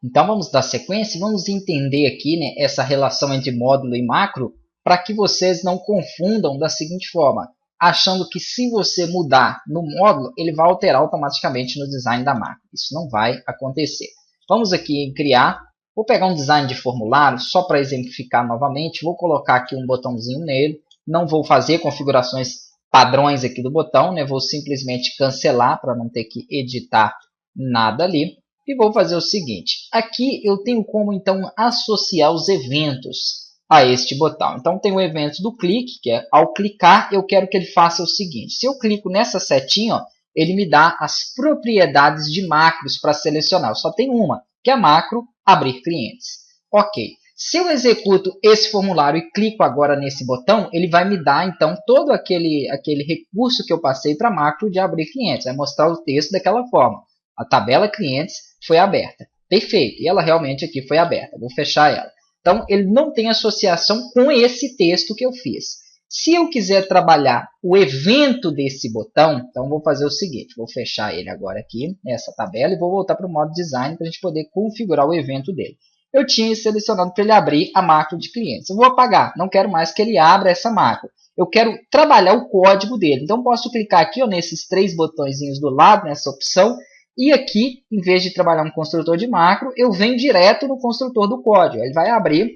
Então vamos dar sequência e vamos entender aqui, né, essa relação entre módulo e macro para que vocês não confundam da seguinte forma, achando que se você mudar no módulo, ele vai alterar automaticamente no design da macro. Isso não vai acontecer. Vamos aqui em criar, vou pegar um design de formulário só para exemplificar novamente, vou colocar aqui um botãozinho nele, não vou fazer configurações padrões aqui do botão, né, vou simplesmente cancelar para não ter que editar nada ali. E vou fazer o seguinte, aqui eu tenho como então associar os eventos a este botão. Então tem o evento do clique, que é ao clicar eu quero que ele faça o seguinte, se eu clico nessa setinha, ó, ele me dá as propriedades de macros para selecionar. Eu só tenho uma, que é a macro abrir clientes. Ok, se eu executo esse formulário e clico agora nesse botão, ele vai me dar então todo aquele recurso que eu passei para a macro de abrir clientes, vai mostrar o texto daquela forma. A tabela clientes foi aberta. Perfeito. E ela realmente aqui foi aberta. Vou fechar ela. Então, ele não tem associação com esse texto que eu fiz. Se eu quiser trabalhar o evento desse botão, então vou fazer o seguinte. Vou fechar ele agora aqui, nessa tabela, e vou voltar para o modo design para a gente poder configurar o evento dele. Eu tinha selecionado para ele abrir a macro de clientes. Eu vou apagar. Não quero mais que ele abra essa macro. Eu quero trabalhar o código dele. Então, posso clicar aqui ó, nesses 3 botõezinhos do lado, nessa opção, e aqui, em vez de trabalhar um construtor de macro, eu venho direto no construtor do código. Ele vai abrir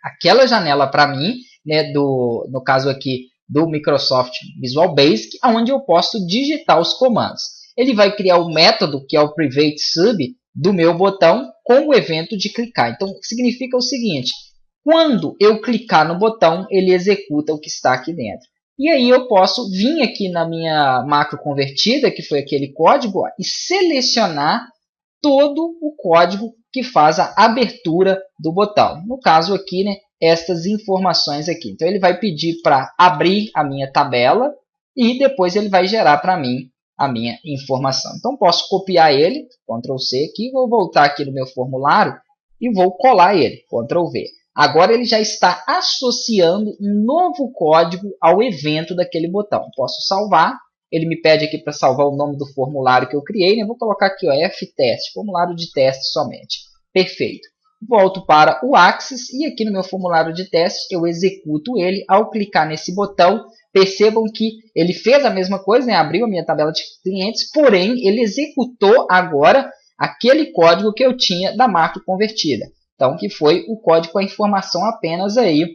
aquela janela para mim, né, no caso aqui do Microsoft Visual Basic, onde eu posso digitar os comandos. Ele vai criar o método, que é o private sub, do meu botão com o evento de clicar. Então, significa o seguinte, quando eu clicar no botão, ele executa o que está aqui dentro. E aí eu posso vir aqui na minha macro convertida, que foi aquele código, ó, e selecionar todo o código que faz a abertura do botão. No caso aqui, né, estas informações aqui. Então ele vai pedir para abrir a minha tabela e depois ele vai gerar para mim a minha informação. Então posso copiar ele, Ctrl C aqui, vou voltar aqui no meu formulário e vou colar ele, Ctrl V. Agora ele já está associando um novo código ao evento daquele botão. Posso salvar. Ele me pede aqui para salvar o nome do formulário que eu criei. Né? Vou colocar aqui ó, ftest, formulário de teste somente. Perfeito. Volto para o Axis e aqui no meu formulário de teste eu executo ele. Ao clicar nesse botão, percebam que ele fez a mesma coisa, né? Abriu a minha tabela de clientes, porém ele executou agora aquele código que eu tinha da macro convertida. Então, que foi o código com a informação apenas aí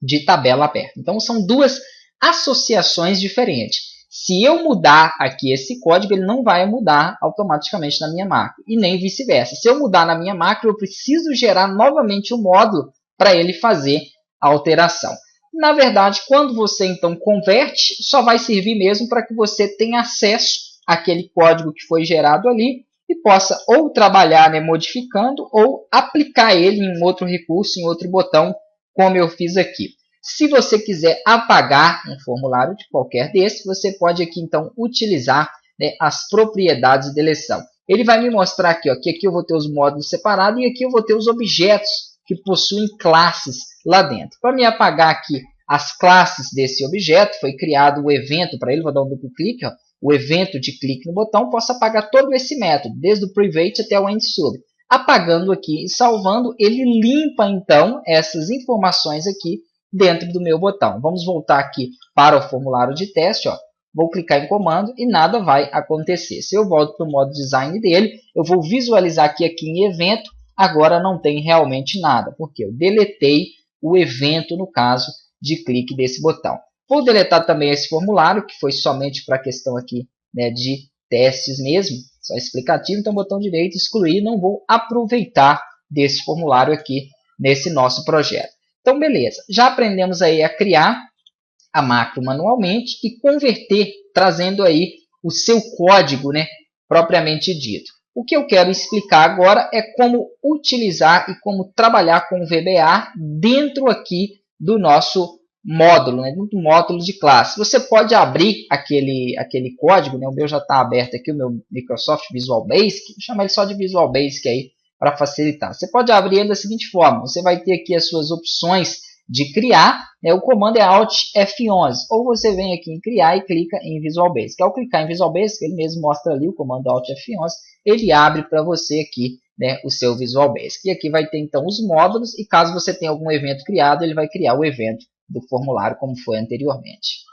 de tabela aberta. Então, são duas associações diferentes. Se eu mudar aqui esse código, ele não vai mudar automaticamente na minha macro. E nem vice-versa. Se eu mudar na minha macro, eu preciso gerar novamente um módulo para ele fazer a alteração. Na verdade, quando você então converte, só vai servir mesmo para que você tenha acesso àquele código que foi gerado ali e possa ou trabalhar né, modificando ou aplicar ele em outro recurso, em outro botão, como eu fiz aqui. Se você quiser apagar um formulário de qualquer desses, você pode aqui então utilizar né, as propriedades de eleição. Ele vai me mostrar aqui, ó, que aqui eu vou ter os módulos separados e aqui eu vou ter os objetos que possuem classes lá dentro. Para me apagar aqui as classes desse objeto, foi criado o evento para ele, vou dar um duplo clique, ó, o evento de clique no botão, posso apagar todo esse método, desde o private até o endsub. Apagando aqui e salvando, ele limpa então essas informações aqui dentro do meu botão. Vamos voltar aqui para o formulário de teste, ó. Vou clicar em comando e nada vai acontecer. Se eu volto para o modo design dele, eu vou visualizar aqui em evento, agora não tem realmente nada, porque eu deletei o evento no caso de clique desse botão. Vou deletar também esse formulário, que foi somente para a questão aqui né, de testes mesmo, só explicativo. Então, botão direito, excluir, não vou aproveitar desse formulário aqui nesse nosso projeto. Então, beleza. Já aprendemos aí a criar a macro manualmente e converter, trazendo aí o seu código né, propriamente dito. O que eu quero explicar agora é como utilizar e como trabalhar com o VBA dentro aqui do nosso módulo, né, do módulo de classe. Você pode abrir aquele código, né, o meu já está aberto aqui, o meu Microsoft Visual Basic, vou chamar ele só de Visual Basic aí para facilitar. Você pode abrir ele da seguinte forma, você vai ter aqui as suas opções de criar, né, o comando é Alt F11, ou você vem aqui em criar e clica em Visual Basic. Ao clicar em Visual Basic, ele mesmo mostra ali o comando Alt F11, ele abre para você aqui né, o seu Visual Basic. E aqui vai ter então os módulos, e caso você tenha algum evento criado, ele vai criar o evento do formulário como foi anteriormente.